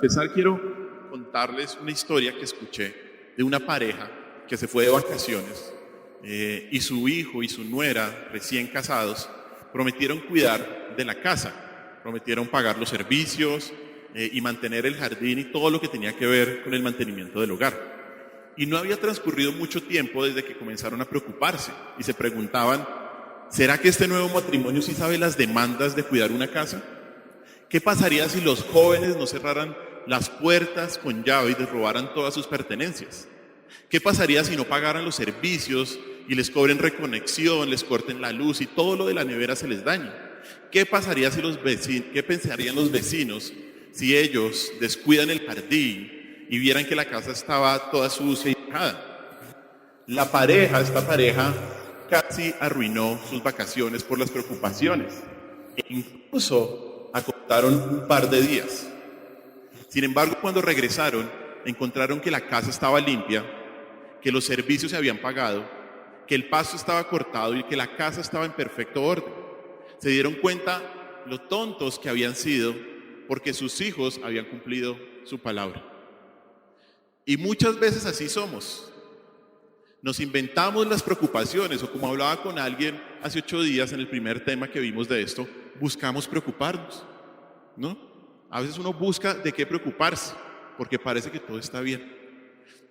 empezar quiero contarles una historia que escuché de una pareja que se fue de vacaciones y su hijo y su nuera, recién casados, prometieron cuidar de la casa, prometieron pagar los servicios y mantener el jardín y todo lo que tenía que ver con el mantenimiento del hogar. Y no había transcurrido mucho tiempo desde que comenzaron a preocuparse y se preguntaban, ¿será que este nuevo matrimonio sí sabe las demandas de cuidar una casa? ¿Qué pasaría si los jóvenes no cerraran las puertas con llave y les robaran todas sus pertenencias? ¿Qué pasaría si no pagaran los servicios y les cobren reconexión, les corten la luz y todo lo de la nevera se les dañe? ¿Qué pasaría si qué pensarían los vecinos si ellos descuidan el jardín y vieran que la casa estaba toda sucia y dejada? Esta pareja, casi arruinó sus vacaciones por las preocupaciones. E incluso acortaron un par de días. Sin embargo, cuando regresaron, encontraron que la casa estaba limpia, que los servicios se habían pagado, que el pasto estaba cortado y que la casa estaba en perfecto orden. Se dieron cuenta lo tontos que habían sido porque sus hijos habían cumplido su palabra. Y muchas veces así somos. Nos inventamos las preocupaciones, o como hablaba con alguien hace 8 días en el primer tema que vimos de esto, buscamos preocuparnos, ¿no? A veces uno busca de qué preocuparse, porque parece que todo está bien.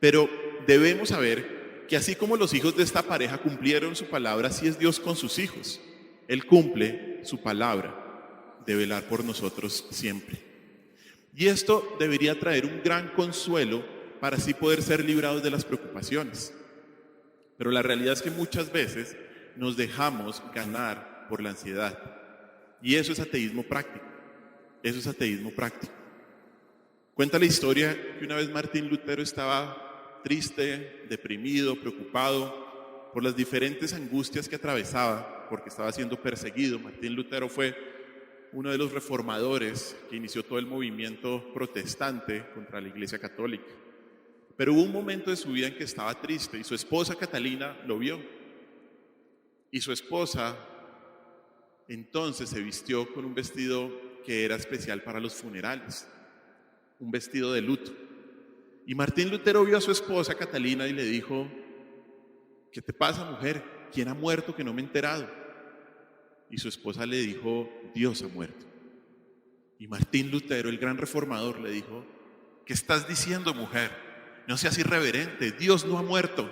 Pero debemos saber que así como los hijos de esta pareja cumplieron su palabra, así es Dios con sus hijos. Él cumple su palabra de velar por nosotros siempre. Y esto debería traer un gran consuelo para así poder ser librados de las preocupaciones. Pero la realidad es que muchas veces nos dejamos ganar por la ansiedad. Y eso es ateísmo práctico. Eso es ateísmo práctico. Cuenta la historia que una vez Martín Lutero estaba triste, deprimido, preocupado por las diferentes angustias que atravesaba porque estaba siendo perseguido. Martín Lutero fue uno de los reformadores que inició todo el movimiento protestante contra la Iglesia Católica. Pero hubo un momento de su vida en que estaba triste y su esposa Catalina lo vio. Y su esposa entonces se vistió con un vestido que era especial para los funerales, un vestido de luto. Y Martín Lutero vio a su esposa Catalina y le dijo, ¿qué te pasa, mujer? ¿Quién ha muerto que no me he enterado? Y su esposa le dijo, Dios ha muerto. Y Martín Lutero, el gran reformador, le dijo, ¿qué estás diciendo, mujer? No seas irreverente, Dios no ha muerto.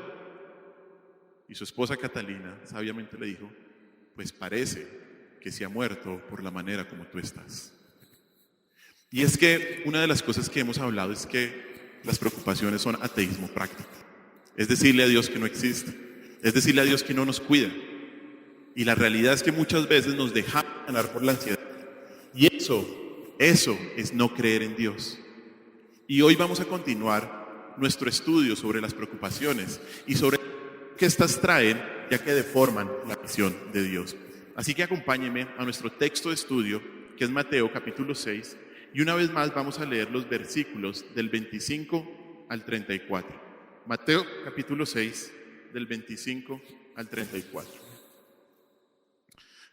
Y su esposa Catalina sabiamente le dijo, pues parece que sí ha muerto por la manera como tú estás. Y es que una de las cosas que hemos hablado es que las preocupaciones son ateísmo práctico. Es decirle a Dios que no existe, es decirle a Dios que no nos cuida. Y la realidad es que muchas veces nos dejamos ganar por la ansiedad. Y eso es no creer en Dios. Y hoy vamos a continuar nuestro estudio sobre las preocupaciones y sobre qué estas traen, ya que deforman la visión de Dios. Así que acompáñenme a nuestro texto de estudio, que es Mateo capítulo 6, y una vez más vamos a leer los versículos del 25 al 34. Mateo capítulo 6, del 25 al 34.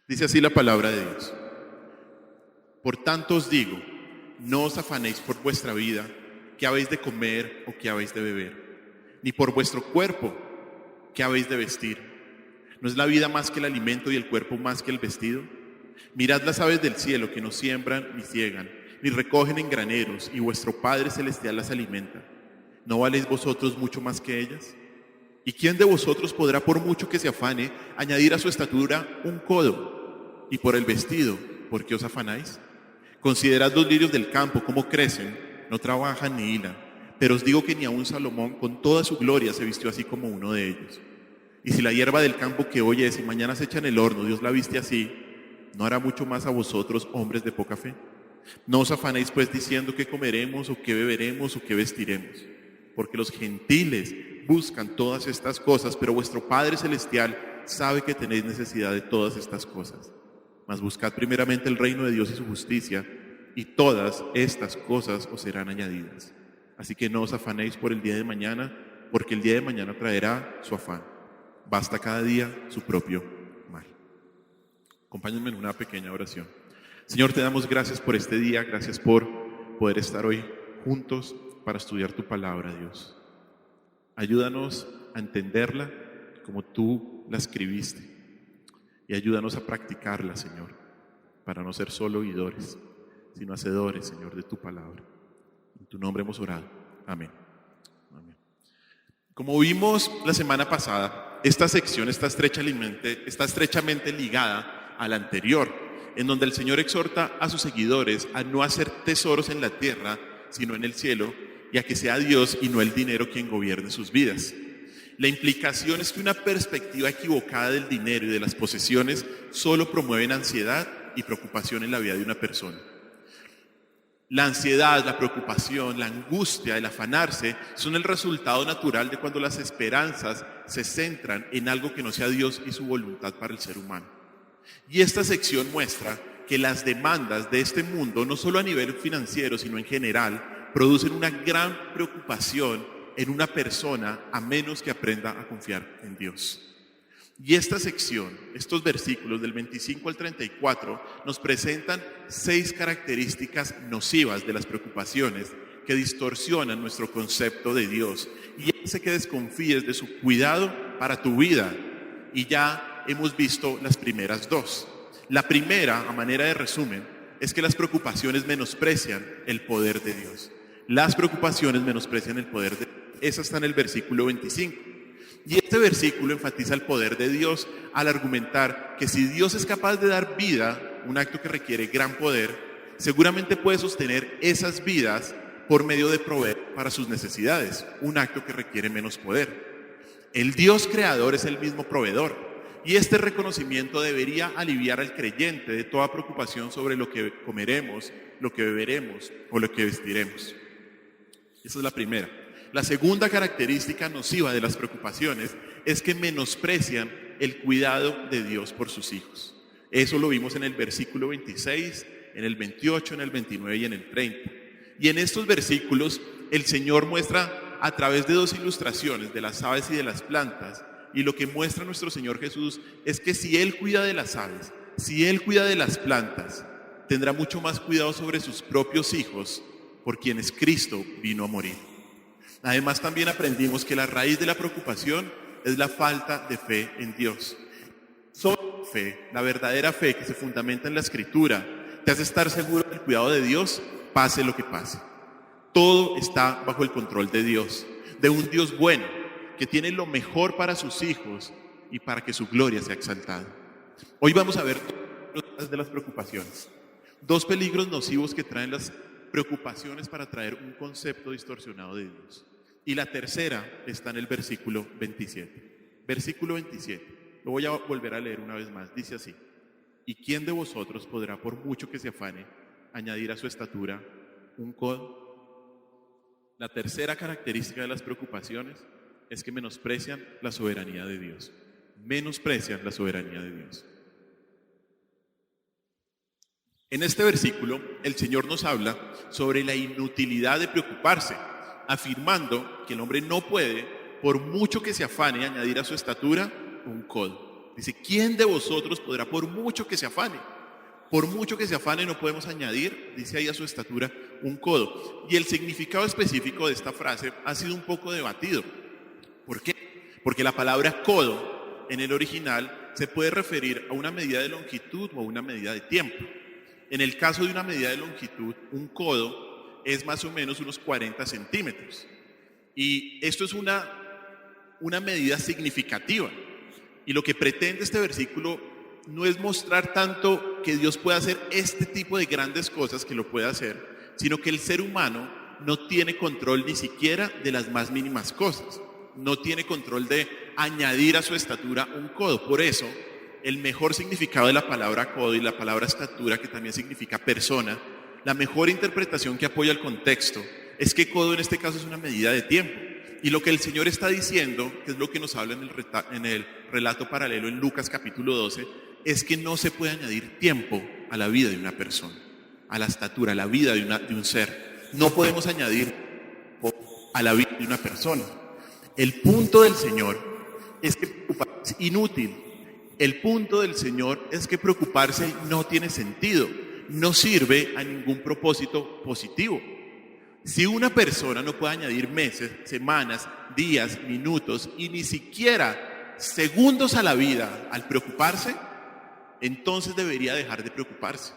Dice así la palabra de Dios. Por tanto os digo, no os afanéis por vuestra vida, qué habéis de comer o qué habéis de beber, ni por vuestro cuerpo, qué habéis de vestir. ¿No es la vida más que el alimento y el cuerpo más que el vestido? Mirad las aves del cielo, que no siembran ni ciegan, ni recogen en graneros, y vuestro Padre Celestial las alimenta. ¿No valéis vosotros mucho más que ellas? ¿Y quién de vosotros podrá, por mucho que se afane, añadir a su estatura un codo? Y por el vestido, ¿por qué os afanáis? Considerad los lirios del campo, cómo crecen, no trabajan ni hilan, pero os digo que ni aun Salomón con toda su gloria se vistió así como uno de ellos. Y si la hierba del campo que hoy es y mañana se echa en el horno, Dios la viste así, ¿no hará mucho más a vosotros, hombres de poca fe? No os afanéis pues diciendo qué comeremos o qué beberemos o qué vestiremos, porque los gentiles buscan todas estas cosas, pero vuestro Padre Celestial sabe que tenéis necesidad de todas estas cosas. Mas buscad primeramente el reino de Dios y su justicia, y todas estas cosas os serán añadidas. Así que no os afanéis por el día de mañana, porque el día de mañana traerá su afán. Basta cada día su propio mal. Acompáñenme en una pequeña oración. Señor, te damos gracias por este día, gracias por poder estar hoy juntos para estudiar tu palabra, Dios. Ayúdanos a entenderla como tú la escribiste y ayúdanos a practicarla, Señor, para no ser solo oidores, sino hacedores, Señor, de tu palabra. En tu nombre hemos orado. Amén. Amén. Como vimos la semana pasada, esta sección está estrechamente ligada a la anterior, en donde el Señor exhorta a sus seguidores a no hacer tesoros en la tierra, sino en el cielo, y a que sea Dios y no el dinero quien gobierne sus vidas. La implicación es que una perspectiva equivocada del dinero y de las posesiones solo promueven ansiedad y preocupación en la vida de una persona. La ansiedad, la preocupación, la angustia, el afanarse son el resultado natural de cuando las esperanzas se centran en algo que no sea Dios y su voluntad para el ser humano. Y esta sección muestra que las demandas de este mundo, no solo a nivel financiero, sino en general, producen una gran preocupación en una persona a menos que aprenda a confiar en Dios. Y esta sección, estos versículos del 25 al 34, nos presentan 6 características nocivas de las preocupaciones que distorsionan nuestro concepto de Dios y hace que desconfíes de su cuidado para tu vida. Y ya hemos visto las primeras 2. La primera, a manera de resumen, es que las preocupaciones menosprecian el poder de Dios. Las preocupaciones menosprecian el poder de Dios. Esa está en el versículo 25. Y este versículo enfatiza el poder de Dios al argumentar que si Dios es capaz de dar vida, un acto que requiere gran poder, seguramente puede sostener esas vidas por medio de proveer para sus necesidades, un acto que requiere menos poder. El Dios creador es el mismo proveedor, y este reconocimiento debería aliviar al creyente de toda preocupación sobre lo que comeremos, lo que beberemos o lo que vestiremos. Esa es la primera. La segunda característica nociva de las preocupaciones es que menosprecian el cuidado de Dios por sus hijos. Eso lo vimos en el versículo 26, en el 28, en el 29 y en el 30. Y en estos versículos el Señor muestra a través de 2 ilustraciones de las aves y de las plantas, y lo que muestra nuestro Señor Jesús es que si Él cuida de las aves, si Él cuida de las plantas, tendrá mucho más cuidado sobre sus propios hijos, por quienes Cristo vino a morir. Además, también aprendimos que la raíz de la preocupación es la falta de fe en Dios. Solo fe, la verdadera fe que se fundamenta en la Escritura, te hace estar seguro del cuidado de Dios, pase lo que pase. Todo está bajo el control de Dios, de un Dios bueno, que tiene lo mejor para sus hijos y para que su gloria sea exaltada. Hoy vamos a ver de las preocupaciones. 2 peligros nocivos que traen las preocupaciones para traer un concepto distorsionado de Dios. Y la tercera está en el versículo 27. Versículo 27. Lo voy a volver a leer una vez más. Dice así: ¿y quién de vosotros podrá, por mucho que se afane, añadir a su estatura un codo? La tercera característica de las preocupaciones es que menosprecian la soberanía de Dios. Menosprecian la soberanía de Dios. En este versículo, el Señor nos habla sobre la inutilidad de preocuparse, afirmando que el hombre no puede, por mucho que se afane, añadir a su estatura un codo. Dice, ¿quién de vosotros podrá, por mucho que se afane? Por mucho que se afane no podemos añadir, dice ahí, a su estatura un codo. Y el significado específico de esta frase ha sido un poco debatido. ¿Por qué? Porque la palabra codo en el original se puede referir a una medida de longitud o a una medida de tiempo. En el caso de una medida de longitud, un codo es más o menos unos 40 centímetros. Y esto es una medida significativa. Y lo que pretende este versículo no es mostrar tanto que Dios pueda hacer este tipo de grandes cosas, que lo puede hacer, sino que el ser humano no tiene control ni siquiera de las más mínimas cosas. No tiene control de añadir a su estatura un codo. Por eso, el mejor significado de la palabra codo y la palabra estatura, que también significa persona, la mejor interpretación que apoya el contexto es que codo en este caso es una medida de tiempo. Y lo que el Señor está diciendo, que es lo que nos habla en el relato paralelo en Lucas capítulo 12, es que no se puede añadir tiempo a la vida de una persona, a la estatura, a la vida de un ser. No podemos añadir a la vida de una persona. El punto del Señor es que preocuparse es inútil. El punto del Señor es que preocuparse no tiene sentido, no sirve a ningún propósito positivo. Si una persona no puede añadir meses, semanas, días, minutos y ni siquiera segundos a la vida al preocuparse, entonces debería dejar de preocuparse.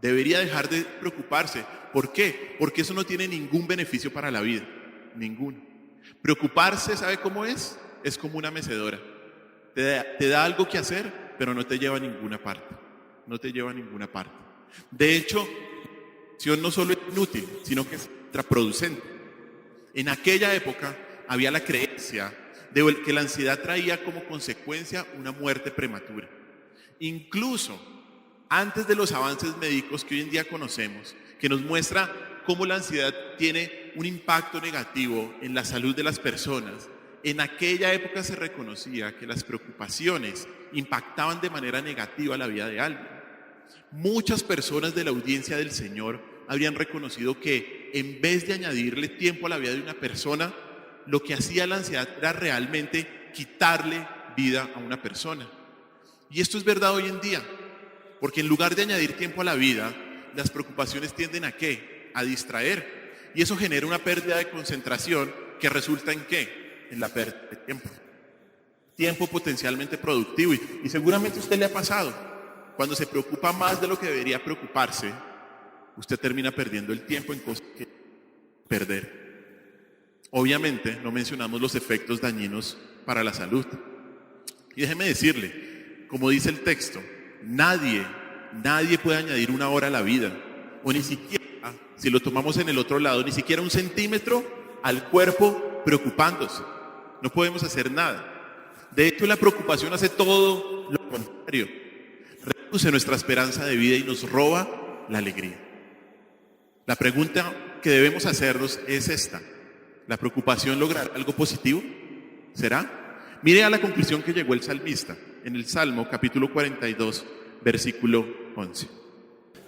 Debería dejar de preocuparse. ¿Por qué? Porque eso no tiene ningún beneficio para la vida. Ninguno. Preocuparse, ¿sabe cómo es? Es como una mecedora. Te da algo que hacer, pero no te lleva a ninguna parte. No te lleva a ninguna parte. De hecho, la acción no solo es inútil, sino que es contraproducente. En aquella época había la creencia de que la ansiedad traía como consecuencia una muerte prematura. Incluso antes de los avances médicos que hoy en día conocemos, que nos muestra cómo la ansiedad tiene un impacto negativo en la salud de las personas, en aquella época se reconocía que las preocupaciones impactaban de manera negativa la vida de alguien. Muchas personas de la audiencia del Señor habrían reconocido que en vez de añadirle tiempo a la vida de una persona, lo que hacía la ansiedad era realmente quitarle vida a una persona. Y esto es verdad hoy en día, porque en lugar de añadir tiempo a la vida, las preocupaciones tienden ¿a qué? A distraer. Y eso genera una pérdida de concentración que resulta ¿en qué? En la pérdida de tiempo. Tiempo potencialmente productivo. Y seguramente a usted le ha pasado. Cuando se preocupa más de lo que debería preocuparse, usted termina perdiendo el tiempo en cosas que perder. Obviamente no mencionamos los efectos dañinos para la salud. Y déjeme decirle, como dice el texto, nadie puede añadir una hora a la vida, o ni siquiera, si lo tomamos en el otro lado, ni siquiera un centímetro al cuerpo preocupándose. No podemos hacer nada. De hecho, la preocupación hace todo lo contrario. Reduce nuestra esperanza de vida y nos roba la alegría. La pregunta que debemos hacernos es esta: ¿la preocupación logrará algo positivo? ¿Será? Mire a la conclusión que llegó el salmista en el Salmo capítulo 42, versículo 11.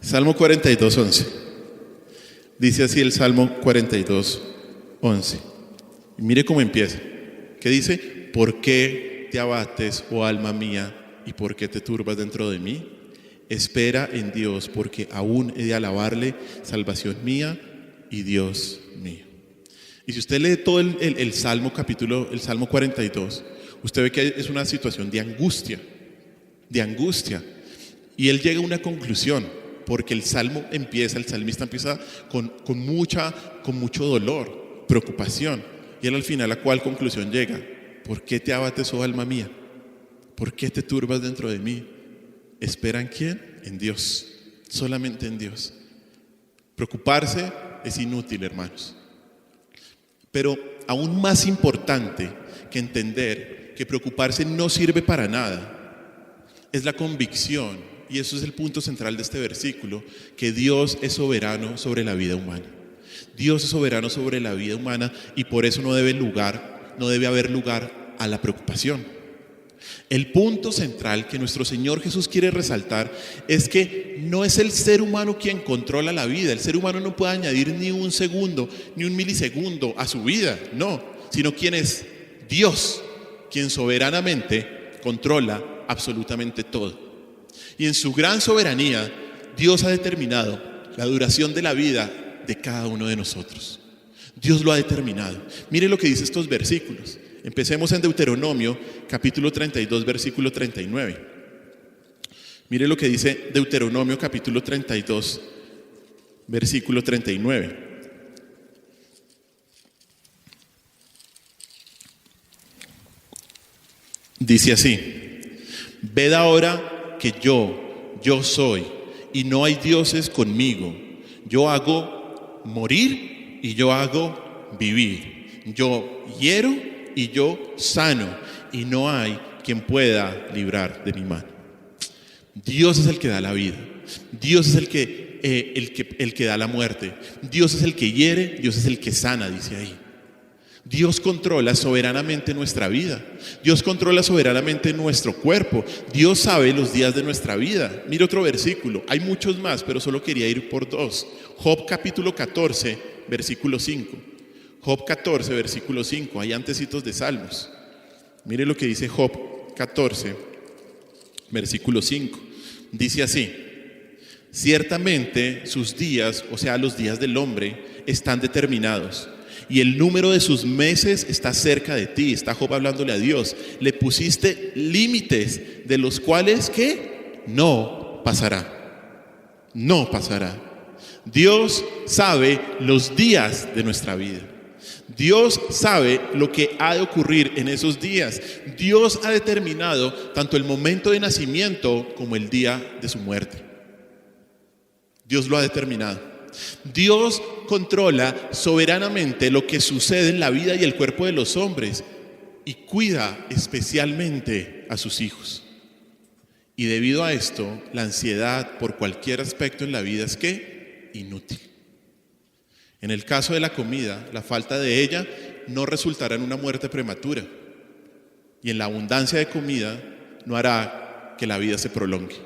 Salmo 42, 11. Dice así el Salmo 42, 11. Y mire cómo empieza. ¿Qué dice? ¿Por qué te abates, oh alma mía, y por qué te turbas dentro de mí? Espera en Dios, porque aún he de alabarle, salvación mía y Dios mío. Y si usted lee todo el Salmo 42, usted ve que es una situación de angustia. Y él llega a una conclusión, porque el salmista empieza con mucho dolor, preocupación. Y él al final, ¿a cuál conclusión llega? ¿Por qué te abates, oh alma mía? ¿Por qué te turbas dentro de mí? ¿Espera en quién? En Dios, solamente en Dios. Preocuparse es inútil, hermanos. Pero aún más importante que entender que preocuparse no sirve para nada, es la convicción, y eso es el punto central de este versículo, que Dios es soberano sobre la vida humana. Dios es soberano sobre la vida humana y por eso no debe haber lugar a la preocupación. El punto central que nuestro Señor Jesús quiere resaltar es que no es el ser humano quien controla la vida. El ser humano no puede añadir ni un segundo, ni un milisegundo a su vida, no, sino quien es Dios, quien soberanamente controla absolutamente todo. Y en su gran soberanía, Dios ha determinado la duración de la vida de cada uno de nosotros. Dios lo ha determinado. Mire lo que dice estos versículos. Empecemos en Deuteronomio, capítulo 32, versículo 39. Mire lo que dice Deuteronomio, capítulo 32, versículo 39. Dice así: ved ahora que yo soy, y no hay dioses conmigo. Yo hago morir y yo hago vivir. Yo hiero y yo sano, y no hay quien pueda librar de mi mano. Dios es el que da la vida. Dios es el que da la muerte. Dios es el que hiere, Dios es el que sana, dice ahí. Dios controla soberanamente nuestra vida. Dios controla soberanamente nuestro cuerpo. Dios sabe los días de nuestra vida. Mire otro versículo. Hay muchos más, pero solo quería ir por dos. Job capítulo 14, versículo 5. Job 14, versículo 5. Hay antecitos de Salmos. Mire lo que dice Job 14, versículo 5. Dice así: ciertamente sus días, o sea, los días del hombre, están determinados. Y el número de sus meses está cerca de ti. Está Job hablándole a Dios. Le pusiste límites de los cuales, ¿qué? No pasará. No pasará. Dios sabe los días de nuestra vida. Dios sabe lo que ha de ocurrir en esos días. Dios ha determinado tanto el momento de nacimiento como el día de su muerte. Dios lo ha determinado. Dios controla soberanamente lo que sucede en la vida y el cuerpo de los hombres y cuida especialmente a sus hijos. Y debido a esto, la ansiedad por cualquier aspecto en la vida es ¿qué? Inútil. En el caso de la comida, la falta de ella no resultará en una muerte prematura. Y en la abundancia de comida no hará que la vida se prolongue.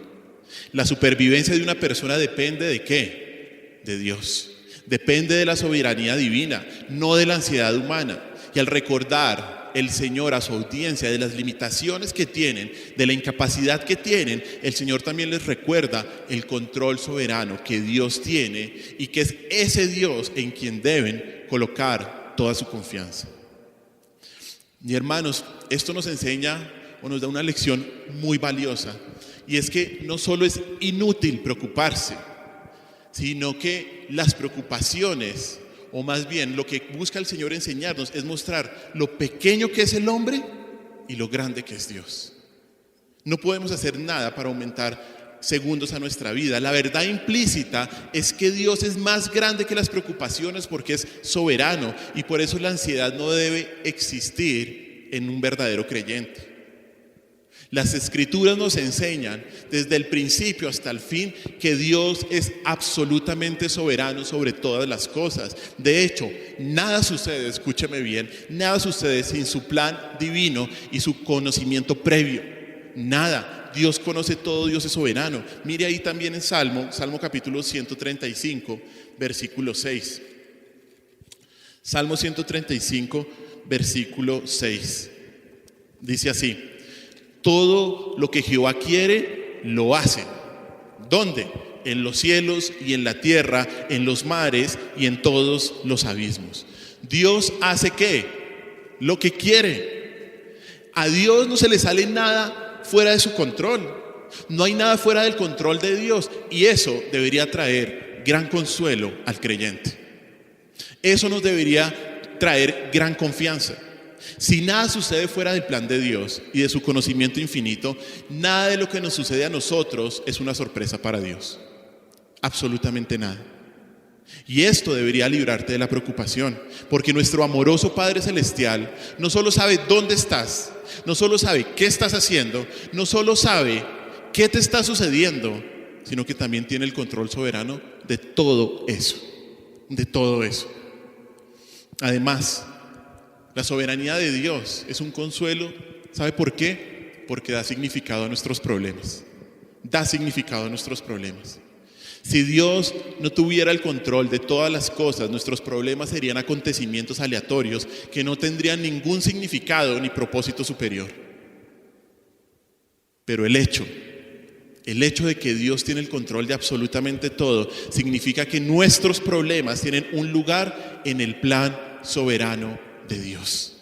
La supervivencia de una persona depende ¿de qué? De Dios. Depende de la soberanía divina, no de la ansiedad humana. Y al recordar el Señor a su audiencia de las limitaciones que tienen, de la incapacidad que tienen, el Señor también les recuerda el control soberano que Dios tiene y que es ese Dios en quien deben colocar toda su confianza. Y hermanos, esto nos enseña o nos da una lección muy valiosa, y es que no solo es inútil preocuparse, sino que las preocupaciones, o más bien lo que busca el Señor enseñarnos, es mostrar lo pequeño que es el hombre y lo grande que es Dios. No podemos hacer nada para aumentar segundos a nuestra vida. La verdad implícita es que Dios es más grande que las preocupaciones porque es soberano, y por eso la ansiedad no debe existir en un verdadero creyente. Las Escrituras nos enseñan desde el principio hasta el fin que Dios es absolutamente soberano sobre todas las cosas. De hecho, nada sucede, escúcheme bien, nada sucede sin su plan divino y su conocimiento previo. Nada. Dios conoce todo, Dios es soberano. Mire ahí también en Salmo capítulo 135, versículo 6. Salmo 135, versículo 6. Dice así: todo lo que Jehová quiere, lo hace. ¿Dónde? En los cielos y en la tierra, en los mares y en todos los abismos. Dios hace ¿qué? Lo que quiere. A Dios no se le sale nada fuera de su control. No hay nada fuera del control de Dios, y eso debería traer gran consuelo al creyente. Eso nos debería traer gran confianza. Si nada sucede fuera del plan de Dios y de su conocimiento infinito, nada de lo que nos sucede a nosotros es una sorpresa para Dios. Absolutamente nada. Y esto debería librarte de la preocupación, porque nuestro amoroso Padre Celestial no solo sabe dónde estás, no solo sabe qué estás haciendo, no solo sabe qué te está sucediendo, sino que también tiene el control soberano de todo eso. De todo eso. Además, la soberanía de Dios es un consuelo. ¿Sabe por qué? Porque da significado a nuestros problemas. Da significado a nuestros problemas. Si Dios no tuviera el control de todas las cosas, nuestros problemas serían acontecimientos aleatorios que no tendrían ningún significado ni propósito superior. Pero el hecho de que Dios tiene el control de absolutamente todo significa que nuestros problemas tienen un lugar en el plan soberano de Dios.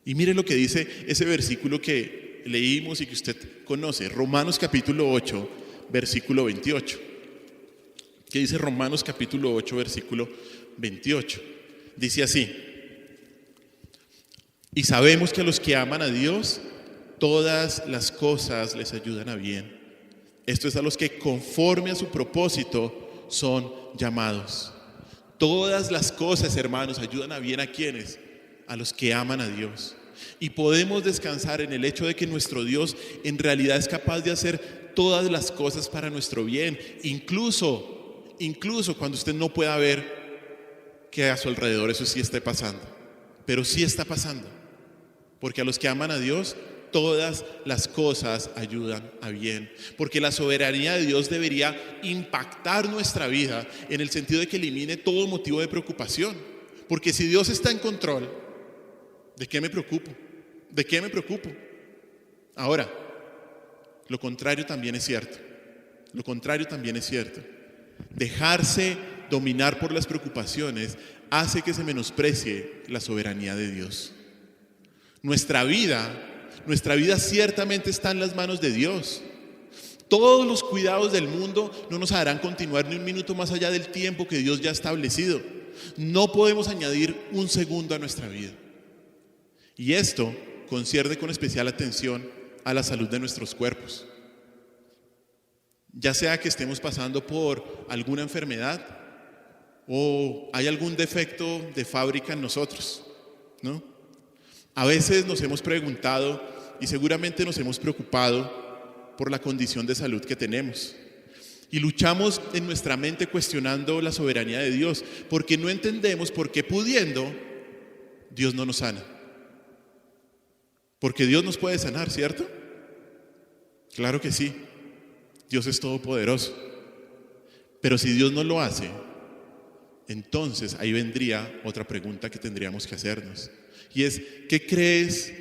Y mire lo que dice ese versículo que leímos y que usted conoce, Romanos capítulo 8, versículo 28. ¿Qué dice Romanos capítulo 8, versículo 28? Dice así: y sabemos que a los que aman a Dios, todas las cosas les ayudan a bien. Esto es, a los que conforme a su propósito son llamados. Todas las cosas, hermanos, ayudan a bien. ¿A quiénes? A los que aman a Dios. Y podemos descansar en el hecho de que nuestro Dios en realidad es capaz de hacer todas las cosas para nuestro bien, incluso cuando usted no pueda ver que a su alrededor eso sí esté pasando. Pero sí está pasando, porque a los que aman a Dios, todas las cosas ayudan a bien. Porque la soberanía de Dios debería impactar nuestra vida en el sentido de que elimine todo motivo de preocupación. Porque si Dios está en control, ¿de qué me preocupo? ¿De qué me preocupo? Ahora, lo contrario también es cierto. Lo contrario también es cierto. Dejarse dominar por las preocupaciones, hace que se menosprecie la soberanía de Dios. Nuestra vida ciertamente está en las manos de Dios. Todos los cuidados del mundo no nos harán continuar ni un minuto más allá del tiempo que Dios ya ha establecido. No podemos añadir un segundo a nuestra vida. Y esto concierne con especial atención a la salud de nuestros cuerpos. Ya sea que estemos pasando por alguna enfermedad o hay algún defecto de fábrica en nosotros, ¿no? A veces nos hemos preguntado y seguramente nos hemos preocupado por la condición de salud que tenemos. Y luchamos en nuestra mente cuestionando la soberanía de Dios, porque no entendemos por qué pudiendo, Dios no nos sana. Porque Dios nos puede sanar, ¿cierto? Claro que sí. Dios es todopoderoso. Pero si Dios no lo hace, entonces ahí vendría otra pregunta que tendríamos que hacernos. Y es, ¿qué crees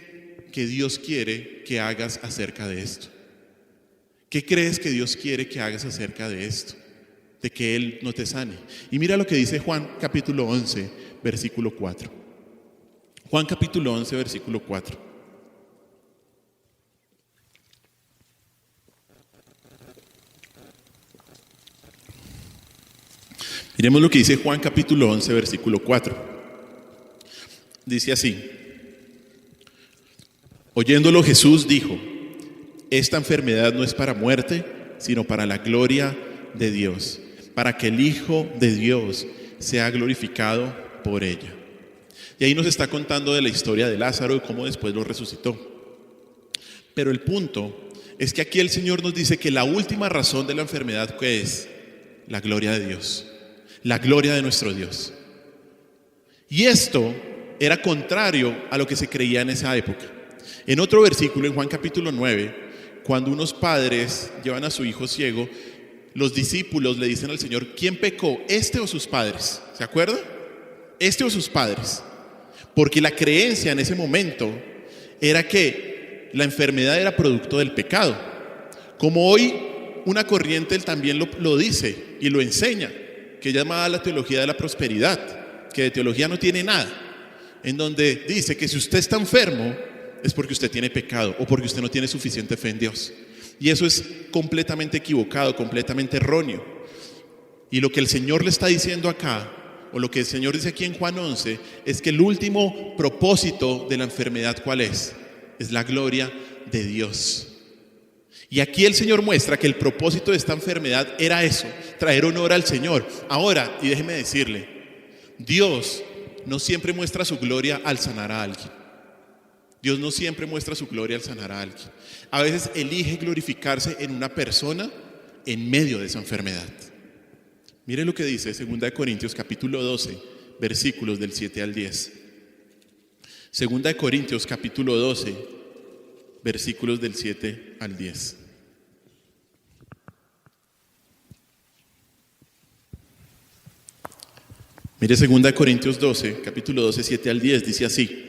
que Dios quiere que hagas acerca de esto? ¿Qué crees que Dios quiere que hagas acerca de esto? De que Él no te sane. Y mira lo que dice Juan capítulo 11, versículo 4. Juan capítulo 11, versículo 4. Miremos lo que dice Juan capítulo 11, versículo 4. Dice así: oyéndolo Jesús dijo: esta enfermedad no es para muerte, sino para la gloria de Dios, para que el Hijo de Dios sea glorificado por ella. Y ahí nos está contando de la historia de Lázaro y cómo después lo resucitó. Pero el punto es que aquí el Señor nos dice que la última razón de la enfermedad, ¿qué es? La gloria de Dios, la gloria de nuestro Dios. Y esto era contrario a lo que se creía en esa época. En otro versículo, en Juan capítulo 9, cuando unos padres llevan a su hijo ciego, los discípulos le dicen al Señor: ¿quién pecó, este o sus padres? ¿Se acuerdan? Este o sus padres. Porque la creencia en ese momento era que la enfermedad era producto del pecado. Como hoy una corriente también lo dice y lo enseña, que es llamada la teología de la prosperidad, que de teología no tiene nada, en donde dice que si usted está enfermo es porque usted tiene pecado o porque usted no tiene suficiente fe en Dios. Y eso es completamente equivocado, completamente erróneo. Y lo que el Señor le está diciendo acá, o lo que el Señor dice aquí en Juan 11, es que el último propósito de la enfermedad, ¿cuál es? Es la gloria de Dios. Y aquí el Señor muestra que el propósito de esta enfermedad era eso, traer honor al Señor. Ahora, y déjeme decirle, Dios no siempre muestra su gloria al sanar a alguien. Dios no siempre muestra su gloria al sanar a alguien. A veces elige glorificarse en una persona en medio de esa enfermedad. Mire lo que dice 2 Corintios capítulo 12, versículos del 7 al 10. 2 Corintios capítulo 12, versículos del 7 al 10. Mire 2 Corintios 12, capítulo 12, 7 al 10, dice así: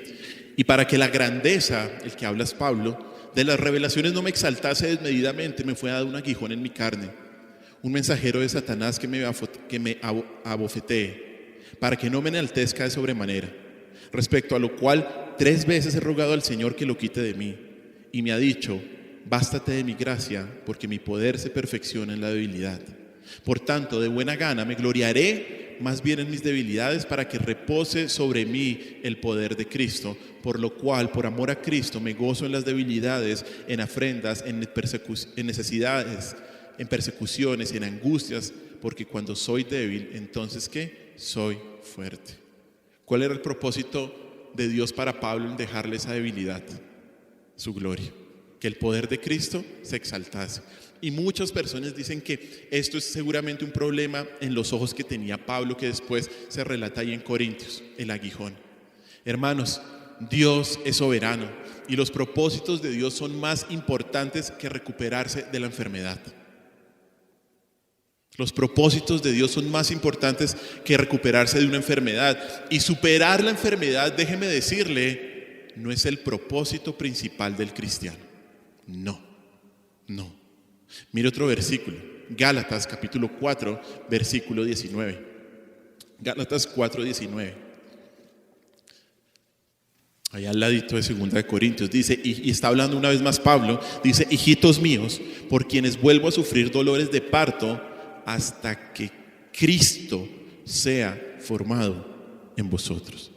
y para que la grandeza, el que habla es Pablo, de las revelaciones no me exaltase desmedidamente, me fue dado un aguijón en mi carne, un mensajero de Satanás que me abofetee, para que no me enaltezca de sobremanera, respecto a lo cual 3 veces he rogado al Señor que lo quite de mí, y me ha dicho: bástate de mi gracia, porque mi poder se perfecciona en la debilidad. Por tanto, de buena gana me gloriaré más bien en mis debilidades, para que repose sobre mí el poder de Cristo. Por lo cual, por amor a Cristo, me gozo en las debilidades, en afrentas, en necesidades, en persecuciones, en angustias, porque cuando soy débil, entonces ¿qué? Soy fuerte. ¿Cuál era el propósito de Dios para Pablo en dejarle esa debilidad? Su gloria, que el poder de Cristo se exaltase. Y muchas personas dicen que esto es seguramente un problema en los ojos que tenía Pablo, que después se relata ahí en Corintios, el aguijón. Hermanos, Dios es soberano y los propósitos de Dios son más importantes que recuperarse de la enfermedad. Los propósitos de Dios son más importantes que recuperarse de una enfermedad. Y superar la enfermedad, déjeme decirle, no es el propósito principal del cristiano. No. Mire otro versículo, Gálatas capítulo 4, versículo 19. Gálatas 4:19. Allá al ladito de 2 Corintios dice, y está hablando una vez más Pablo, dice: hijitos míos, por quienes vuelvo a sufrir dolores de parto hasta que Cristo sea formado en vosotros.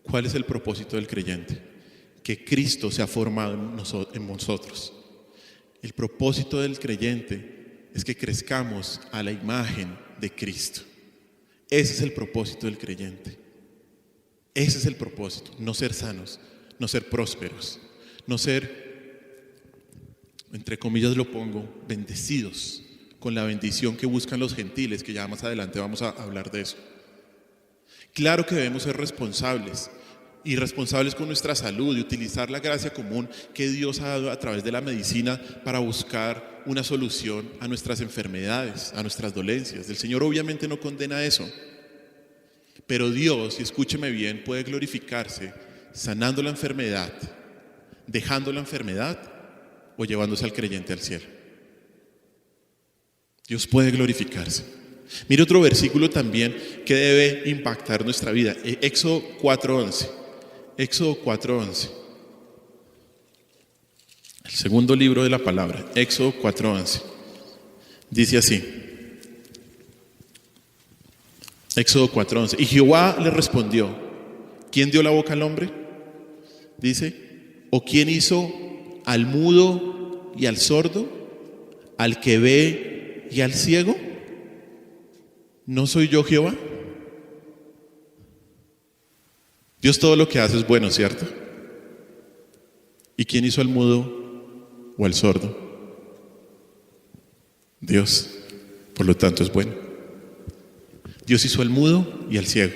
¿Cuál es el propósito del creyente? Que Cristo sea formado en nosotros. El propósito del creyente es que crezcamos a la imagen de Cristo. Ese es el propósito del creyente. Ese es el propósito. No ser sanos, no ser prósperos, no ser, entre comillas lo pongo, bendecidos con la bendición que buscan los gentiles, que ya más adelante vamos a hablar de eso. Claro que debemos ser responsables, y responsables con nuestra salud, y utilizar la gracia común que Dios ha dado a través de la medicina para buscar una solución a nuestras enfermedades, a nuestras dolencias. El Señor obviamente no condena eso, pero Dios, y escúcheme bien, puede glorificarse sanando la enfermedad, dejando la enfermedad o llevándose al creyente al cielo. Dios puede glorificarse. Mire otro versículo también que debe impactar nuestra vida. Éxodo 4:11. Éxodo 4:11. El segundo libro de la palabra. Éxodo 4:11. Dice así. Éxodo 4:11. Y Jehová le respondió: ¿quién dio la boca al hombre? Dice: ¿o quién hizo al mudo y al sordo, al que ve y al ciego? ¿No soy yo Jehová? Dios todo lo que hace es bueno, ¿cierto? ¿Y quién hizo al mudo o al sordo? Dios. Por lo tanto es bueno. Dios hizo al mudo y al ciego.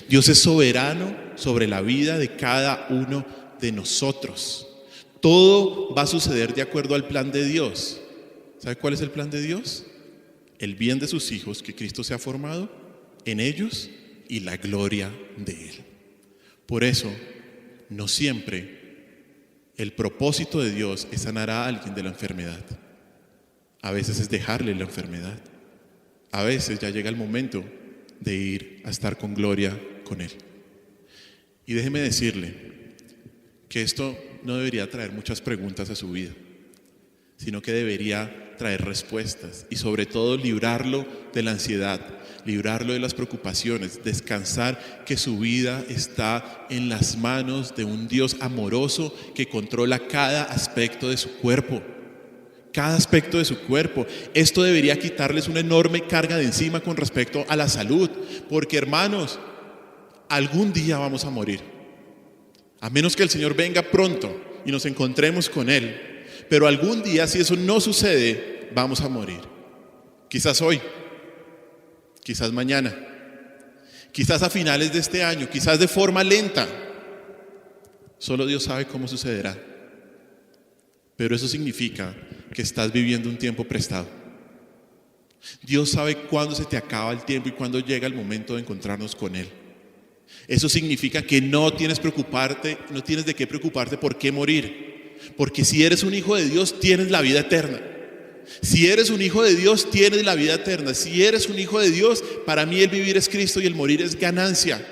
Dios es soberano sobre la vida de cada uno de nosotros. Todo va a suceder de acuerdo al plan de Dios. ¿Sabe cuál es el plan de Dios? El bien de sus hijos, que Cristo se ha formado en ellos, y la gloria de Él. Por eso, no siempre el propósito de Dios es sanar a alguien de la enfermedad. A veces es dejarle la enfermedad. A veces ya llega el momento de ir a estar con gloria con Él. Y déjeme decirle que esto no debería traer muchas preguntas a su vida, sino que debería traer respuestas, y sobre todo librarlo de la ansiedad, librarlo de las preocupaciones, descansar que su vida está en las manos de un Dios amoroso que controla cada aspecto de su cuerpo. Cada aspecto de su cuerpo. Esto debería quitarles una enorme carga de encima con respecto a la salud, porque hermanos, algún día vamos a morir, a menos que el Señor venga pronto y nos encontremos con Él. Pero algún día, si eso no sucede, vamos a morir. Quizás hoy, quizás mañana, quizás a finales de este año, quizás de forma lenta. Solo Dios sabe cómo sucederá. Pero eso significa que estás viviendo un tiempo prestado. Dios sabe cuándo se te acaba el tiempo y cuándo llega el momento de encontrarnos con Él. Eso significa que no tienes de qué preocuparte por qué morir. Porque si eres un hijo de Dios, tienes la vida eterna. Si eres un hijo de Dios, tienes la vida eterna. Si eres un hijo de Dios, para mí el vivir es Cristo y el morir es ganancia.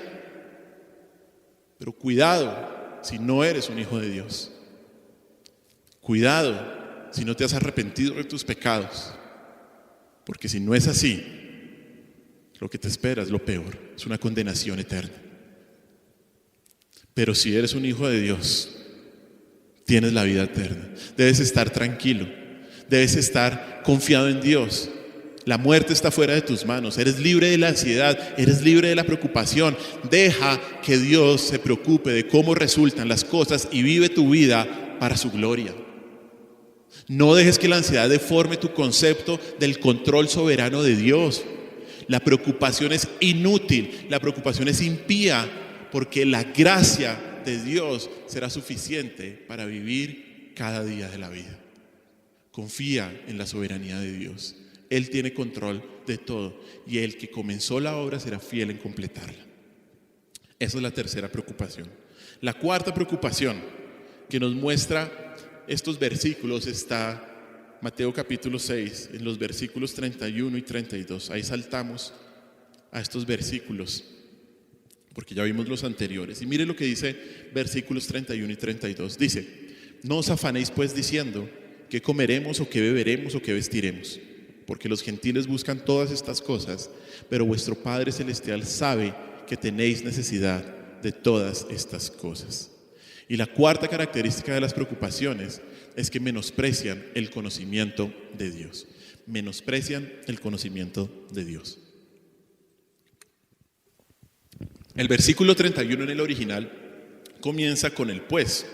Pero cuidado si no eres un hijo de Dios. Cuidado si no te has arrepentido de tus pecados. Porque si no es así, lo que te espera es lo peor, es una condenación eterna. Pero si eres un hijo de Dios, tienes la vida eterna. Debes estar tranquilo, debes estar confiado en Dios. La muerte está fuera de tus manos. Eres libre de la ansiedad, eres libre de la preocupación. Deja que Dios se preocupe de cómo resultan las cosas y vive tu vida para su gloria. No dejes que la ansiedad deforme tu concepto del control soberano de Dios. La preocupación es inútil, la preocupación es impía, porque la gracia de Dios será suficiente para vivir cada día de la vida. Confía en la soberanía de Dios. Él tiene control de todo, y el que comenzó la obra será fiel en completarla. Esa es la tercera preocupación. La cuarta preocupación que nos muestra estos versículos está Mateo capítulo 6, en los versículos 31 y 32. Ahí saltamos a estos versículos, porque ya vimos los anteriores. Y mire lo que dice versículos 31 y 32. Dice: no os afanéis pues diciendo qué comeremos o qué beberemos o qué vestiremos, porque los gentiles buscan todas estas cosas, pero vuestro Padre Celestial sabe que tenéis necesidad de todas estas cosas. Y la cuarta característica de las preocupaciones es que menosprecian el conocimiento de Dios. Menosprecian el conocimiento de Dios. El versículo 31 en el original comienza con el pues.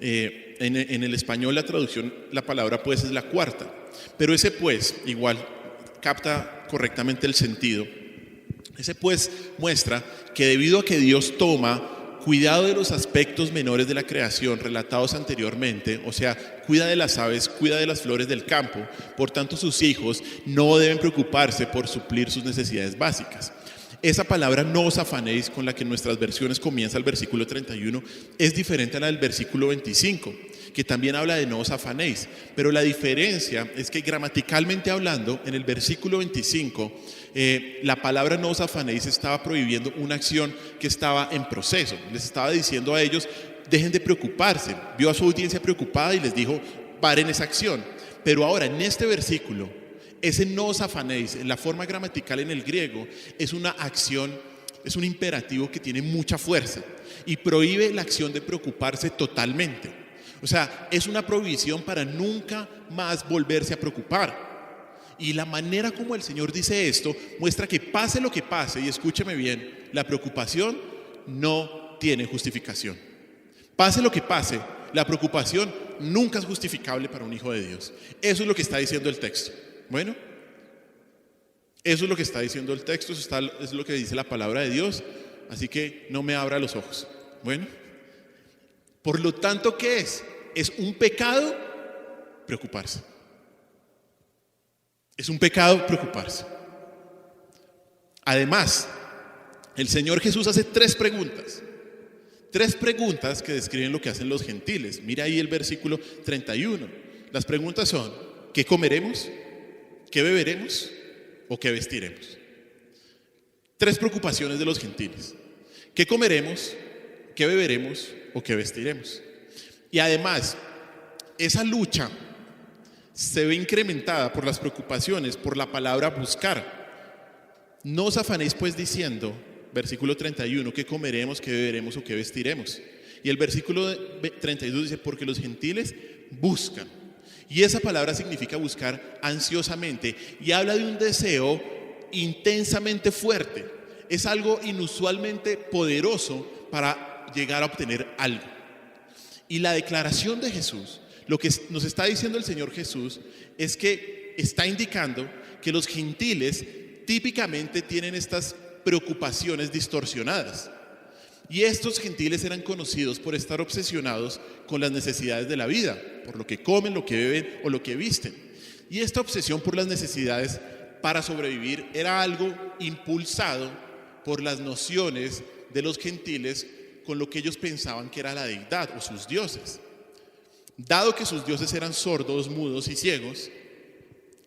En el español la traducción, la palabra pues es la cuarta, pero ese pues igual capta correctamente el sentido. Ese pues muestra que debido a que Dios toma cuidado de los aspectos menores de la creación relatados anteriormente, o sea, cuida de las aves, cuida de las flores del campo, por tanto sus hijos no deben preocuparse por suplir sus necesidades básicas. Esa palabra no os afanéis, con la que en nuestras versiones comienza el versículo 31, es diferente a la del versículo 25, que también habla de no os afanéis, pero la diferencia es que gramaticalmente hablando, en el versículo 25, la palabra no os afanéis estaba prohibiendo una acción que estaba en proceso. Les estaba diciendo a ellos: dejen de preocuparse. Vio a su audiencia preocupada y les dijo: paren esa acción. Pero ahora en este versículo, ese no os afanéis, en la forma gramatical en el griego, es una acción, es un imperativo que tiene mucha fuerza y prohíbe la acción de preocuparse totalmente. O sea, es una prohibición para nunca más volverse a preocupar. Y la manera como el Señor dice esto muestra que pase lo que pase, y escúcheme bien, la preocupación no tiene justificación. Pase lo que pase, la preocupación nunca es justificable para un hijo de Dios. Eso es lo que está diciendo el texto. Bueno, eso es lo que está diciendo el texto, eso es lo que dice la palabra de Dios, así que no me abra los ojos. Bueno, por lo tanto, ¿qué es? Es un pecado preocuparse. Es un pecado preocuparse. Además, el Señor Jesús hace tres preguntas que describen lo que hacen los gentiles. Mira ahí el versículo 31. Las preguntas son: ¿qué comeremos? ¿Qué beberemos? ¿O qué vestiremos? Tres preocupaciones de los gentiles: ¿qué comeremos? ¿Qué beberemos? ¿O qué vestiremos? Y además, esa lucha se ve incrementada por las preocupaciones, por la palabra buscar. No os afanéis pues diciendo, versículo 31, ¿qué comeremos, qué beberemos o qué vestiremos? Y el versículo 32 dice: porque los gentiles buscan. Y esa palabra significa buscar ansiosamente y habla de un deseo intensamente fuerte. Es algo inusualmente poderoso para llegar a obtener algo. Y la declaración de Jesús, lo que nos está diciendo el Señor Jesús, es que está indicando que los gentiles típicamente tienen estas preocupaciones distorsionadas. Y estos gentiles eran conocidos por estar obsesionados con las necesidades de la vida, por lo que comen, lo que beben o lo que visten. Y esta obsesión por las necesidades para sobrevivir era algo impulsado por las nociones de los gentiles con lo que ellos pensaban que era la deidad o sus dioses. Dado que sus dioses eran sordos, mudos y ciegos,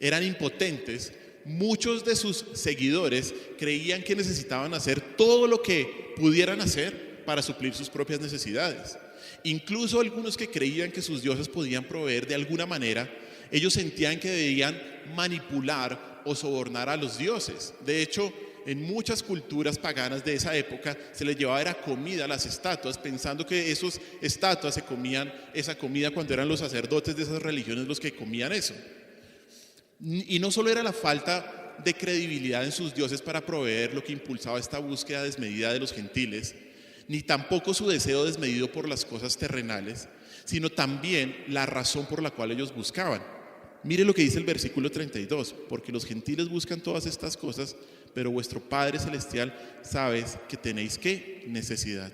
eran impotentes, muchos de sus seguidores creían que necesitaban hacer todo lo que pudieran hacer para suplir sus propias necesidades. Incluso algunos que creían que sus dioses podían proveer de alguna manera, ellos sentían que debían manipular o sobornar a los dioses. De hecho, en muchas culturas paganas de esa época se les llevaba era comida a las estatuas, pensando que esas estatuas se comían esa comida cuando eran los sacerdotes de esas religiones los que comían eso. Y no solo era la falta de credibilidad en sus dioses para proveer lo que impulsaba esta búsqueda desmedida de los gentiles, ni tampoco su deseo desmedido por las cosas terrenales, sino también la razón por la cual ellos buscaban. Mire lo que dice el versículo 32: porque los gentiles buscan todas estas cosas, pero vuestro Padre Celestial sabe que tenéis ¿qué? Necesidad.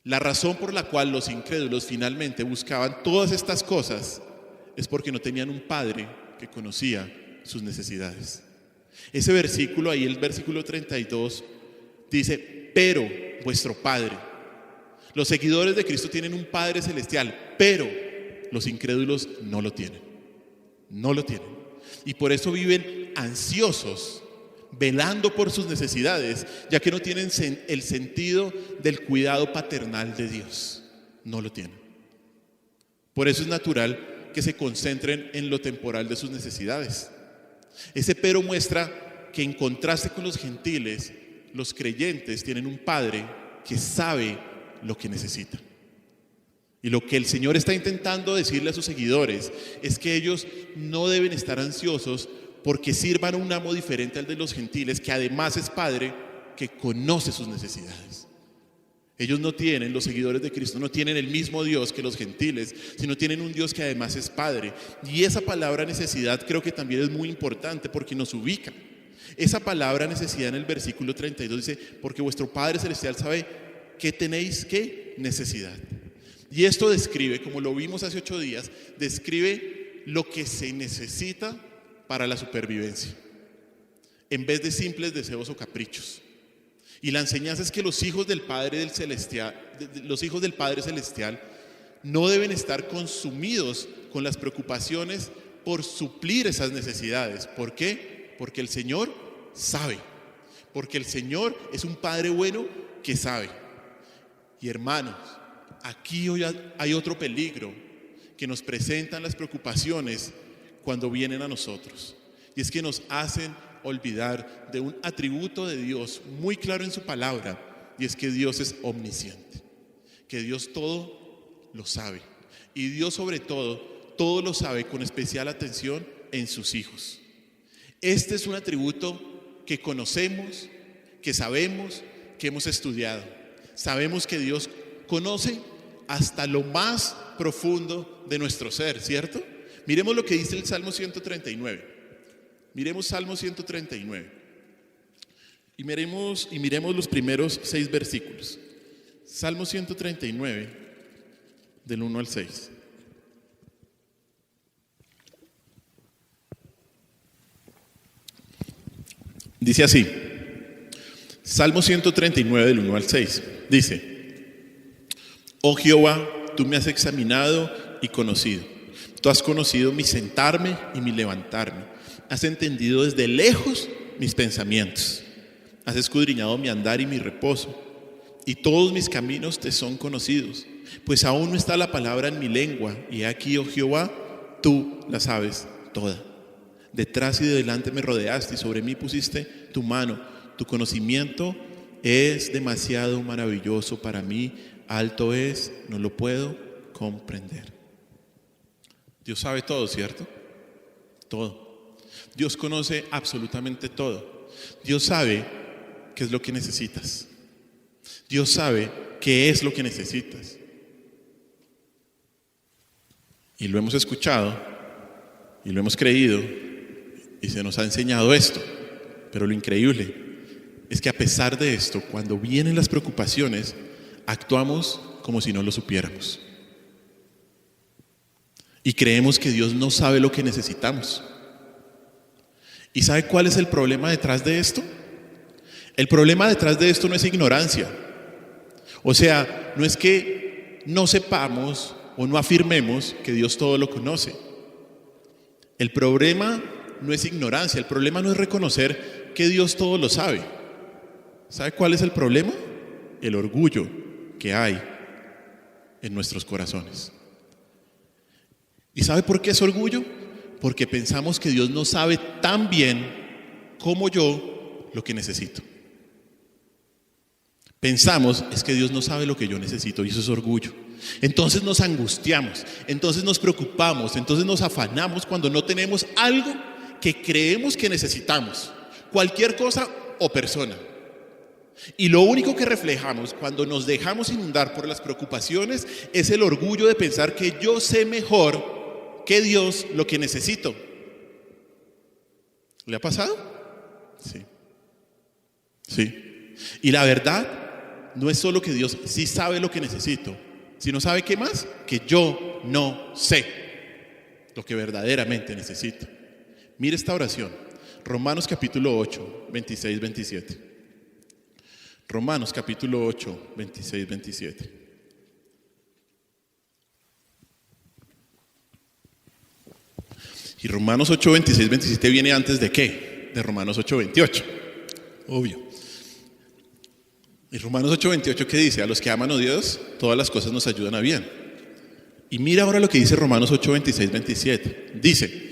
La razón por la cual los incrédulos finalmente buscaban todas estas cosas es porque no tenían un Padre que conocía sus necesidades. Ese versículo ahí, el versículo 32, dice: pero vuestro Padre. Los seguidores de Cristo tienen un Padre Celestial, pero los incrédulos no lo tienen. No lo tienen. Y por eso viven ansiosos velando por sus necesidades, ya que no tienen el sentido del cuidado paternal de Dios. No lo tienen. Por eso es natural que se concentren en lo temporal de sus necesidades. Ese pero muestra que, en contraste con los gentiles, los creyentes tienen un Padre que sabe lo que necesita. Y lo que el Señor está intentando decirle a sus seguidores es que ellos no deben estar ansiosos porque sirvan a un amo diferente al de los gentiles, que además es Padre que conoce sus necesidades. Ellos no tienen, los seguidores de Cristo, no tienen el mismo Dios que los gentiles, sino tienen un Dios que además es Padre. Y esa palabra necesidad creo que también es muy importante porque nos ubica. Esa palabra necesidad en el versículo 32 dice: porque vuestro Padre Celestial sabe que tenéis ¿qué? Necesidad. Y esto describe, como lo vimos hace 8 días, describe lo que se necesita para la supervivencia, en vez de simples deseos o caprichos. Y la enseñanza es que los hijos del Padre Celestial no deben estar consumidos con las preocupaciones por suplir esas necesidades. ¿Por qué? Porque el Señor sabe. Porque el Señor es un Padre bueno que sabe. Y hermanos, aquí hoy hay otro peligro que nos presentan las preocupaciones cuando vienen a nosotros. Y es que nos hacen olvidar de un atributo de Dios muy claro en su palabra, y es que Dios es omnisciente, que Dios todo lo sabe, y Dios sobre todo lo sabe con especial atención en sus hijos. Este es un atributo que conocemos, que sabemos, que hemos estudiado. Sabemos que Dios conoce hasta lo más profundo de nuestro ser, ¿cierto? Miremos lo que dice el Salmo 139. Miremos Salmo 139 y miremos los primeros 6 versículos. Salmo 139, del 1 al 6. Dice así, Salmo 139, del 1 al 6. Dice: oh Jehová, tú me has examinado y conocido. Tú has conocido mi sentarme y mi levantarme. Has entendido desde lejos mis pensamientos. Has escudriñado mi andar y mi reposo. Y todos mis caminos te son conocidos. Pues aún no está la palabra en mi lengua. Y aquí, oh Jehová, tú la sabes toda. Detrás y de delante me rodeaste y sobre mí pusiste tu mano. Tu conocimiento es demasiado maravilloso para mí. Alto es, no lo puedo comprender. Dios sabe todo, ¿cierto? Todo. Dios conoce absolutamente todo. Dios sabe qué es lo que necesitas. Dios sabe qué es lo que necesitas. Y lo hemos escuchado y lo hemos creído y se nos ha enseñado esto. Pero lo increíble es que a pesar de esto, cuando vienen las preocupaciones, actuamos como si no lo supiéramos. Y creemos que Dios no sabe lo que necesitamos. ¿Y sabe cuál es el problema detrás de esto? El problema detrás de esto no es ignorancia. O sea, no es que no sepamos o no afirmemos que Dios todo lo conoce. El problema no es ignorancia, el problema no es reconocer que Dios todo lo sabe. ¿Sabe cuál es el problema? El orgullo que hay en nuestros corazones. ¿Y sabe por qué es orgullo? Porque pensamos que Dios no sabe tan bien como yo lo que necesito. Pensamos, es que Dios no sabe lo que yo necesito, y eso es orgullo. Entonces nos angustiamos, entonces nos preocupamos, entonces nos afanamos cuando no tenemos algo que creemos que necesitamos, cualquier cosa o persona. Y lo único que reflejamos cuando nos dejamos inundar por las preocupaciones es el orgullo de pensar que yo sé mejor que Dios lo que necesito. ¿Le ha pasado? Sí. Sí. Y la verdad no es solo que Dios sí sabe lo que necesito, sino sabe qué más, que yo no sé lo que verdaderamente necesito. Mire esta oración, Romanos capítulo 8, 26, 27. Romanos capítulo 8, 26, 27. Y Romanos 8, 26, 27 viene antes de ¿qué? De Romanos 8, 28. obvio. Y Romanos 8:28, ¿qué dice? A los que aman a Dios, todas las cosas nos ayudan a bien. Y mira ahora lo que dice Romanos 8:26-27. Dice: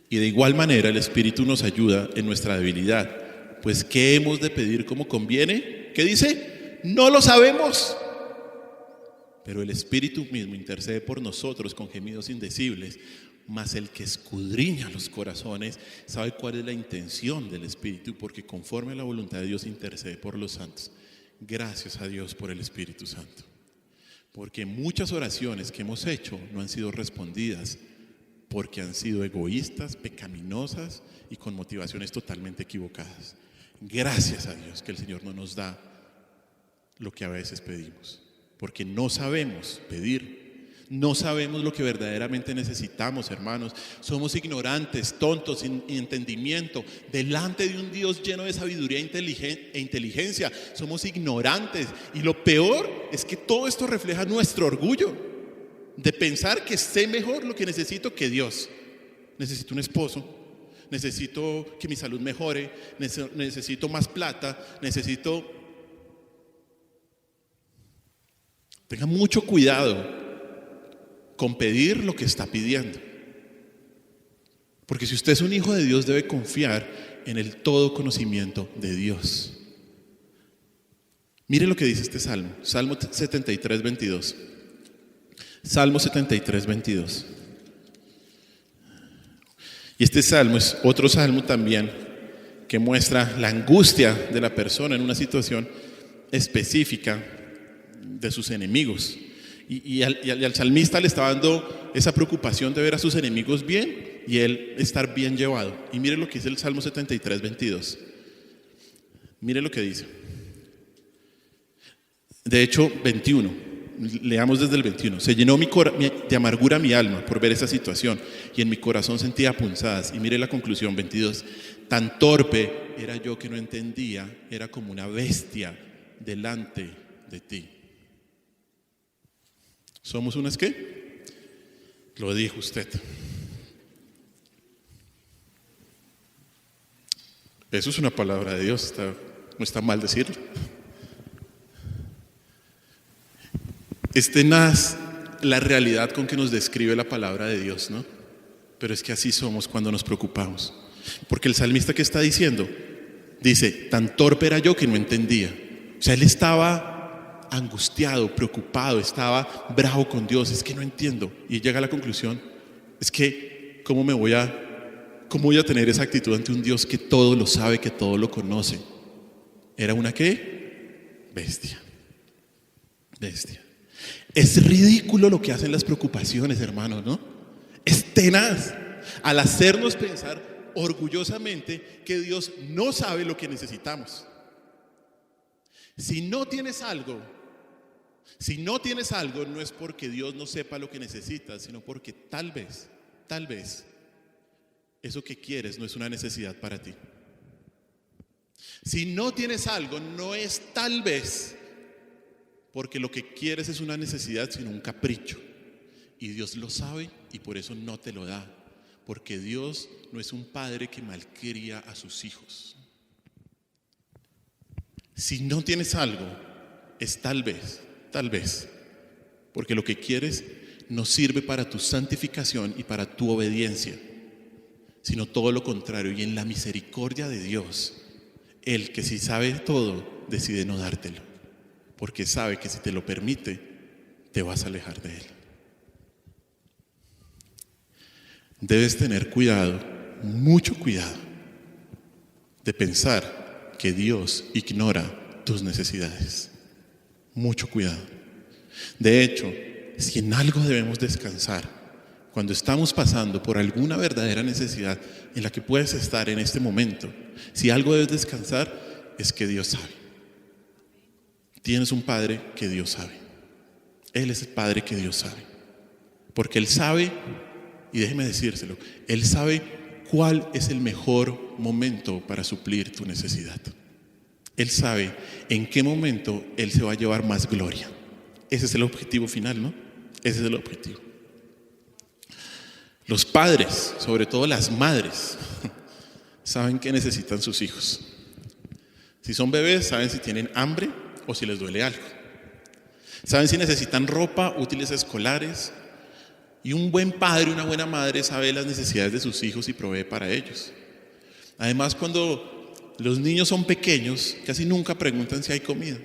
y de igual manera el Espíritu nos ayuda en nuestra debilidad. Pues ¿qué hemos de pedir como conviene? ¿Qué dice? No lo sabemos. Pero el Espíritu mismo intercede por nosotros con gemidos indecibles. Mas el que escudriña los corazones sabe cuál es la intención del Espíritu, porque conforme a la voluntad de Dios intercede por los santos. Gracias a Dios por el Espíritu Santo. Porque muchas oraciones que hemos hecho no han sido respondidas porque han sido egoístas, pecaminosas y con motivaciones totalmente equivocadas. Gracias a Dios que el Señor no nos da lo que a veces pedimos, porque no sabemos pedir, no sabemos lo que verdaderamente necesitamos, hermanos. Somos ignorantes, tontos, sin entendimiento, delante de un Dios lleno de sabiduría e inteligencia. Somos ignorantes, y lo peor es que todo esto refleja nuestro orgullo de pensar que sé mejor lo que necesito que Dios. Necesito un esposo, necesito que mi salud mejore, necesito más plata, Tenga mucho cuidado con pedir lo que está pidiendo. Porque si usted es un hijo de Dios, debe confiar en el todo conocimiento de Dios. Mire lo que dice este salmo, Salmo 73:22. Salmo 73:22. Y este salmo es otro salmo también que muestra la angustia de la persona en una situación específica de sus enemigos. Y al salmista le está dando esa preocupación de ver a sus enemigos bien y él estar bien llevado. Y mire lo que dice el Salmo 73:22. Mire lo que dice. De hecho, 21. Leamos desde el 21. Se llenó de amargura mi alma por ver esa situación, y en mi corazón sentía punzadas. Y mire la conclusión, 22. Tan torpe era yo que no entendía, era como una bestia delante de ti. ¿Somos unas qué? Lo dijo usted. Eso es una palabra de Dios, no está mal decirlo. Es tenaz la realidad con que nos describe la palabra de Dios, ¿no? Pero es que así somos cuando nos preocupamos. Porque el salmista, ¿qué está diciendo? Dice: tan torpe era yo que no entendía. O sea, él estaba angustiado, preocupado, estaba bravo con Dios. Es que no entiendo. Y llega a la conclusión: es que ¿cómo voy a tener esa actitud ante un Dios que todo lo sabe, que todo lo conoce? ¿Era una qué? Bestia. Es ridículo lo que hacen las preocupaciones, hermanos, ¿no? Es tenaz al hacernos pensar orgullosamente que Dios no sabe lo que necesitamos. Si no tienes algo, no es porque Dios no sepa lo que necesitas, sino porque tal vez, eso que quieres no es una necesidad para ti. Si no tienes algo, no es tal vez porque lo que quieres es una necesidad, sino un capricho. Y Dios lo sabe y por eso no te lo da. Porque Dios no es un padre que malcría a sus hijos. Si no tienes algo, es tal vez, porque lo que quieres no sirve para tu santificación y para tu obediencia, sino todo lo contrario. Y en la misericordia de Dios, Él, que sí sabe todo, decide no dártelo, porque sabe que si te lo permite, te vas a alejar de Él. Debes tener cuidado, mucho cuidado, de pensar que Dios ignora tus necesidades. Mucho cuidado. De hecho, si en algo debemos descansar, cuando estamos pasando por alguna verdadera necesidad en la que puedes estar en este momento, si algo debes descansar, es que Dios sabe. Tienes un Padre que Dios sabe. Él es el Padre que Dios sabe. Porque Él sabe, y déjeme decírselo, Él sabe cuál es el mejor momento para suplir tu necesidad. Él sabe en qué momento Él se va a llevar más gloria. Ese es el objetivo final, ¿no? Ese es el objetivo. Los padres, sobre todo las madres, saben que necesitan sus hijos. Si son bebés, saben si tienen hambre o si les duele algo. Saben si necesitan ropa, útiles escolares. Y un buen padre, una buena madre sabe las necesidades de sus hijos y provee para ellos. Además, cuando los niños son pequeños, casi nunca preguntan si hay comida.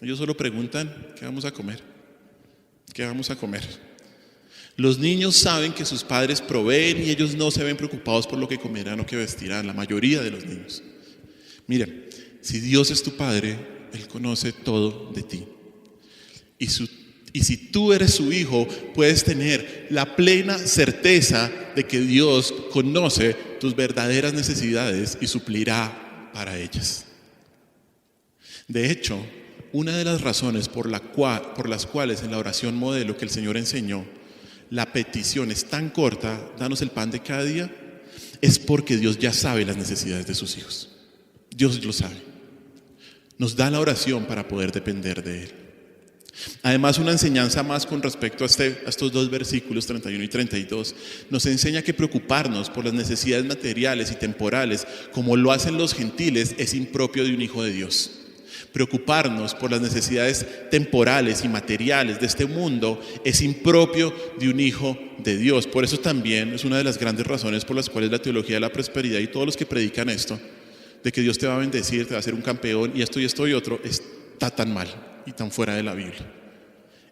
Ellos solo preguntan, ¿qué vamos a comer? ¿Qué vamos a comer? Los niños saben que sus padres proveen y ellos no se ven preocupados por lo que comerán o que vestirán, la mayoría de los niños. Mira, si Dios es tu padre, Él conoce todo de ti. Y si tú eres su hijo, puedes tener la plena certeza de que Dios conoce tus verdaderas necesidades y suplirá para ellas. De hecho, una de las razones por las cuales en la oración modelo que el Señor enseñó, la petición es tan corta, danos el pan de cada día, es porque Dios ya sabe las necesidades de sus hijos. Dios lo sabe. Nos da la oración para poder depender de Él. Además, una enseñanza más con respecto a estos dos versículos 31 y 32 nos enseña que preocuparnos por las necesidades materiales y temporales, como lo hacen los gentiles, es impropio de un hijo de Dios. Preocuparnos por las necesidades temporales y materiales de este mundo es impropio de un hijo de Dios. Por eso también es una de las grandes razones por las cuales la teología de la prosperidad y todos los que predican esto, de que Dios te va a bendecir, te va a hacer un campeón y esto y otro, está tan mal y tan fuera de la Biblia.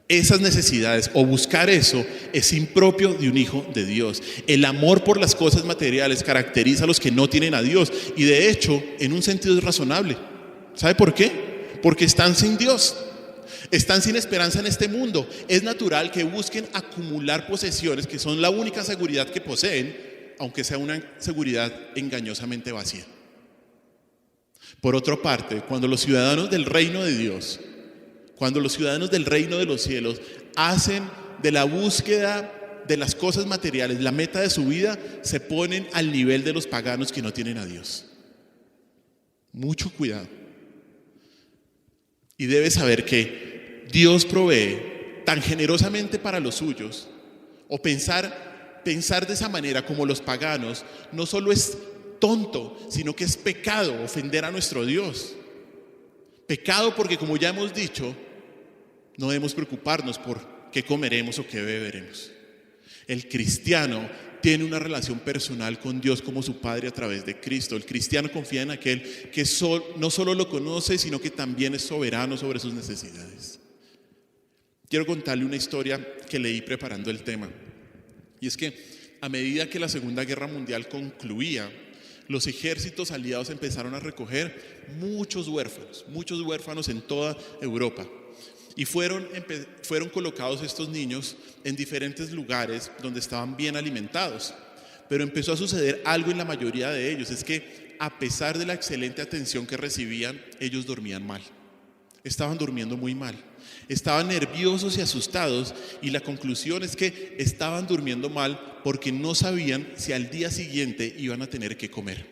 Esas necesidades o buscar eso es impropio de un hijo de Dios. El amor por las cosas materiales caracteriza a los que no tienen a Dios y de hecho en un sentido es razonable. ¿Sabe por qué? Porque están sin Dios, están sin esperanza en este mundo. Es natural que busquen acumular posesiones que son la única seguridad que poseen, aunque sea una seguridad engañosamente vacía. Por otra parte, cuando los ciudadanos del reino de Dios, cuando los ciudadanos del reino de los cielos hacen de la búsqueda de las cosas materiales la meta de su vida, se ponen al nivel de los paganos que no tienen a Dios. Mucho cuidado. Y debes saber que Dios provee tan generosamente para los suyos, o pensar de esa manera como los paganos, no solo es tonto, sino que es pecado ofender a nuestro Dios. Pecado porque, como ya hemos dicho, no debemos preocuparnos por qué comeremos o qué beberemos. El cristiano tiene una relación personal con Dios como su Padre a través de Cristo. El cristiano confía en aquel que no solo lo conoce, sino que también es soberano sobre sus necesidades. Quiero contarle una historia que leí preparando el tema. Y es que a medida que la Segunda Guerra Mundial concluía, los ejércitos aliados empezaron a recoger muchos huérfanos en toda Europa. Y fueron colocados estos niños en diferentes lugares donde estaban bien alimentados. Pero empezó a suceder algo en la mayoría de ellos, es que a pesar de la excelente atención que recibían, ellos dormían mal. Estaban durmiendo muy mal. Estaban nerviosos y asustados, y la conclusión es que estaban durmiendo mal porque no sabían si al día siguiente iban a tener que comer.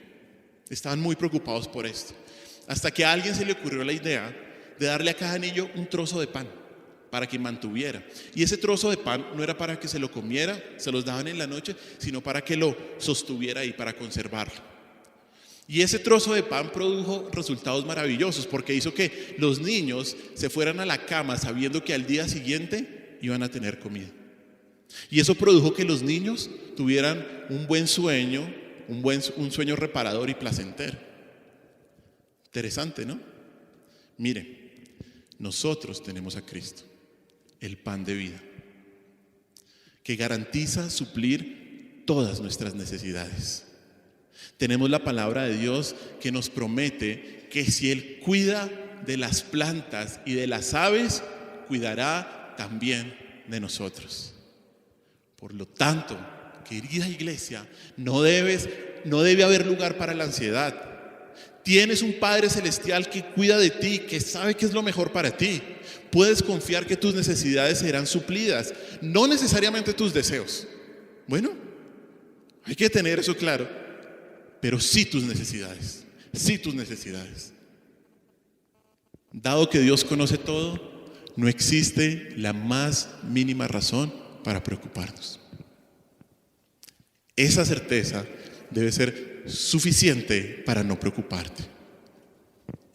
Estaban muy preocupados por esto. Hasta que a alguien se le ocurrió la idea de darle a cada niño un trozo de pan para que mantuviera. Y ese trozo de pan no era para que se lo comiera, se los daban en la noche, sino para que lo sostuviera ahí, para conservarlo. Y ese trozo de pan produjo resultados maravillosos, porque hizo que los niños se fueran a la cama sabiendo que al día siguiente iban a tener comida. Y eso produjo que los niños tuvieran un buen sueño, un sueño reparador y placentero. Interesante, ¿no? Mire, nosotros tenemos a Cristo, el pan de vida, que garantiza suplir todas nuestras necesidades. Tenemos la palabra de Dios que nos promete que si Él cuida de las plantas y de las aves, cuidará también de nosotros. Por lo tanto, querida iglesia, no debe haber lugar para la ansiedad. Tienes un Padre Celestial que cuida de ti, que sabe qué es lo mejor para ti. Puedes confiar que tus necesidades serán suplidas, no necesariamente tus deseos. Bueno, hay que tener eso claro, pero sí tus necesidades, sí tus necesidades. Dado que Dios conoce todo, no existe la más mínima razón para preocuparnos. Esa certeza debe ser suficiente para no preocuparte.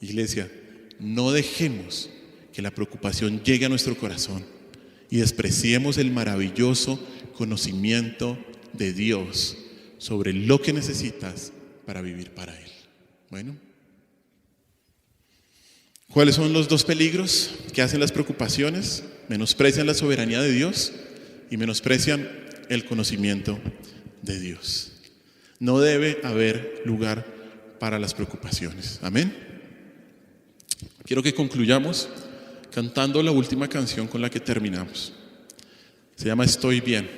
Iglesia, no dejemos que la preocupación llegue a nuestro corazón y despreciemos el maravilloso conocimiento de Dios sobre lo que necesitas para vivir para Él. Bueno, ¿cuáles son los dos peligros que hacen las preocupaciones? Menosprecian la soberanía de Dios y menosprecian el conocimiento de Dios. No debe haber lugar para las preocupaciones. Amén. Quiero que concluyamos cantando la última canción con la que terminamos. Se llama Estoy Bien.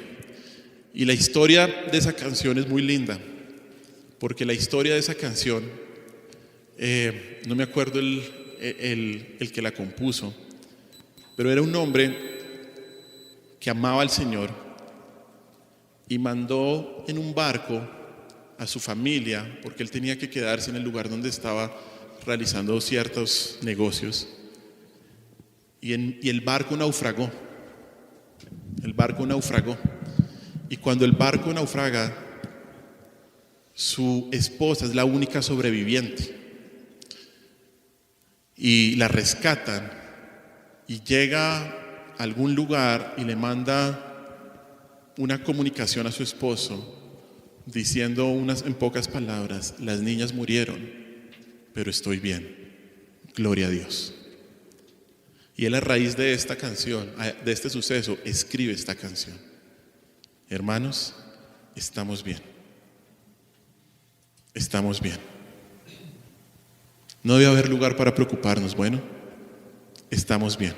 Y la historia de esa canción es muy linda, porque la historia de esa canción, no me acuerdo el que la compuso, pero era un hombre que amaba al Señor y mandó en un barco a su familia, porque él tenía que quedarse en el lugar donde estaba realizando ciertos negocios, y el barco naufragó. El barco naufragó. Y cuando el barco naufraga, su esposa es la única sobreviviente. Y la rescatan y llega a algún lugar y le manda una comunicación a su esposo diciendo en pocas palabras: las niñas murieron, pero estoy bien, gloria a Dios. Y él, a raíz de esta canción, de este suceso, escribe esta canción. Hermanos, estamos bien. Estamos bien. No debe haber lugar para preocuparnos. Bueno, estamos bien,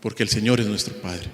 porque el Señor es nuestro Padre.